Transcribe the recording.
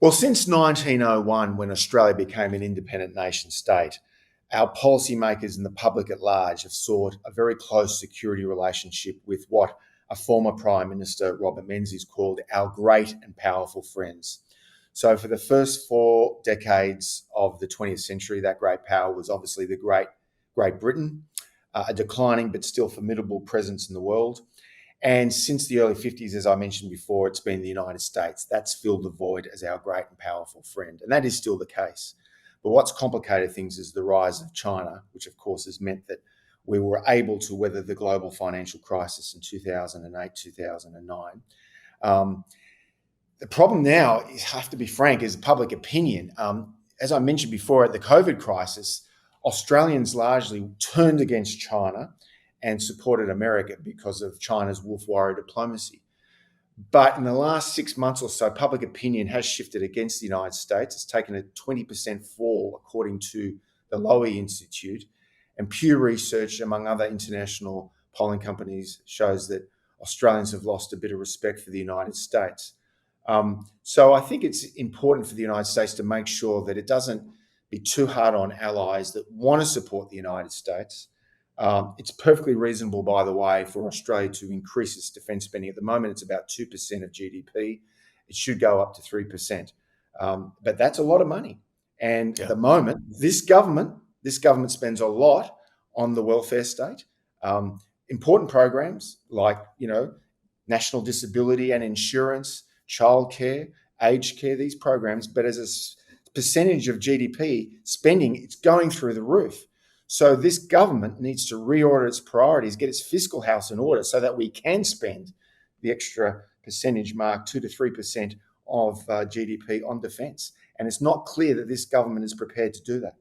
Well, since 1901, when Australia became an independent nation state, our policymakers and the public at large have sought a very close security relationship with what a former Prime Minister, Robert Menzies, called our great and powerful friends. So for the first 4 decades of the 20th century, that great power was obviously the Great Britain, a declining but still formidable presence in the world. And since the early 50s, as I mentioned before, it's been the United States. That's filled the void as our great and powerful friend. And that is still the case. But what's complicated things is the rise of China, which of course has meant that we were able to weather the global financial crisis in 2008, 2009. The problem now, I have to be frank, is public opinion. As I mentioned before, at the COVID crisis, Australians largely turned against China and supported America because of China's wolf warrior diplomacy. But in the last 6 months or so, public opinion has shifted against the United States. It's taken a 20% fall, according to the Lowy Institute. And Pew Research, among other international polling companies, shows that Australians have lost a bit of respect for the United States. So I think it's important for the United States to make sure that it doesn't be too hard on allies that want to support the United States. It's perfectly reasonable, by the way, for Australia to increase its defence spending. At the moment, it's about 2% of GDP. It should go up to 3%. But that's a lot of money. And at the moment, this government spends a lot on the welfare state. Important programs like, national disability and insurance, childcare, aged care, these programs. But as a percentage of GDP spending, it's going through the roof. So this government needs to reorder its priorities, get its fiscal house in order so that we can spend the extra percentage mark, 2 to 3% of GDP on defence. And it's not clear that this government is prepared to do that.